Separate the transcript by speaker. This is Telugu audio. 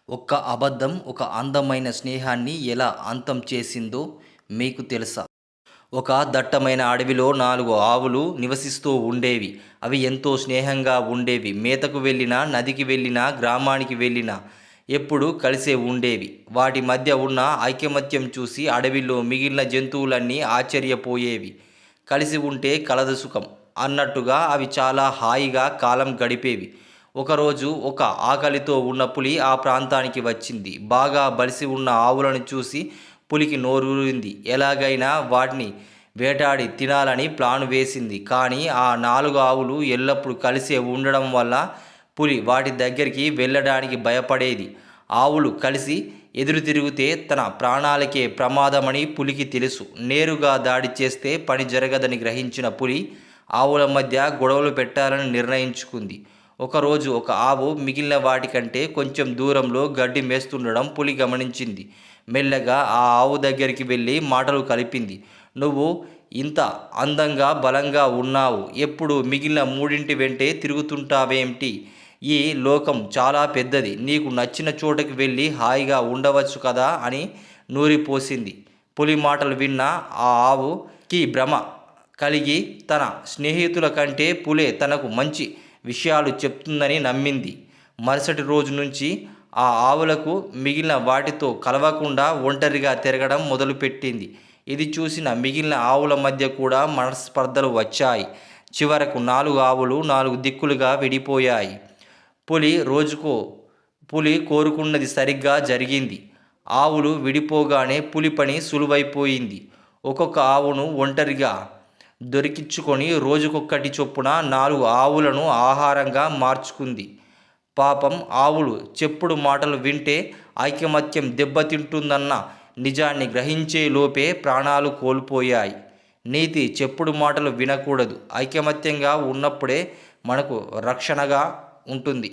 Speaker 1: ఒక్క అబద్ధం ఒక అందమైన స్నేహాన్ని ఎలా అంతం చేసిందో మీకు తెలుసా? ఒక దట్టమైన అడవిలో 4 ఆవులు నివసిస్తూ ఉండేవి. అవి ఎంతో స్నేహంగా ఉండేవి. మేతకు వెళ్ళినా, నదికి వెళ్ళినా, గ్రామానికి వెళ్ళినా ఎప్పుడూ కలిసే ఉండేవి. వాటి మధ్య ఉన్న ఐకమత్యం చూసి అడవిలో మిగిలిన జంతువులన్నీ ఆశ్చర్యపోయేవి. కలిసి ఉంటే కలదు సుఖం అన్నట్టుగా అవి చాలా హాయిగా కాలం గడిపేవి. ఒకరోజు ఒక ఆకలితో ఉన్న పులి ఆ ప్రాంతానికి వచ్చింది. బాగా బలిసి ఉన్న ఆవులను చూసి పులికి నోరూరింది. ఎలాగైనా వాటిని వేటాడి తినాలని ప్లాన్ వేసింది. కానీ ఆ 4 ఆవులు ఎల్లప్పుడూ కలిసే ఉండడం వల్ల పులి వాటి దగ్గరికి వెళ్ళడానికి భయపడేది. ఆవులు కలిసి ఎదురు తిరిగితే తన ప్రాణాలకే ప్రమాదమని పులికి తెలుసు. నేరుగా దాడి చేస్తే పని జరగదని గ్రహించిన పులి ఆవుల మధ్య గొడవలు పెట్టాలని నిర్ణయించుకుంది. ఒకరోజు ఒక ఆవు మిగిలిన వాటికంటే కొంచెం దూరంలో గడ్డి మేస్తుండడం పులి గమనించింది. మెల్లగా ఆ ఆవు దగ్గరికి వెళ్ళి మాటలు కలిపింది. నువ్వు ఇంత అందంగా బలంగా ఉన్నావు, ఎప్పుడు మిగిలిన మూడింటి వెంటే తిరుగుతుంటావేమిటి? ఈ లోకం చాలా పెద్దది, నీకు నచ్చిన చోటకి వెళ్ళి హాయిగా ఉండవచ్చు కదా అని నూరిపోసింది. పులి మాటలు విన్న ఆ ఆవుకి భ్రమ కలిగి తన స్నేహితుల కంటే పులే తనకు మంచి విషయాలు చెప్తుందని నమ్మింది. మరుసటి రోజు నుంచి ఆ ఆవులకు మిగిలిన వాటితో కలవకుండా ఒంటరిగా తిరగడం మొదలుపెట్టింది. ఇది చూసిన మిగిలిన ఆవుల మధ్య కూడా మనస్పర్ధలు వచ్చాయి. చివరకు 4 ఆవులు 4 దిక్కులుగా విడిపోయాయి. పులి కోరుకున్నది సరిగ్గా జరిగింది. ఆవులు విడిపోగానే పులి పని సులువైపోయింది. ఒక్కొక్క ఆవును ఒంటరిగా దొరికించుకొని రోజుకొక్కటి చొప్పున 4 ఆవులను ఆహారంగా మార్చుకుంది. పాపం ఆవులు చెప్పుడు మాటలు వింటే ఐకమత్యం దెబ్బతింటుందన్న నిజాన్ని గ్రహించే లోపే ప్రాణాలు కోల్పోయాయి. నీతి: చెప్పుడు మాటలు వినకూడదు. ఐకమత్యంగా ఉన్నప్పుడే మనకు రక్షణగా ఉంటుంది.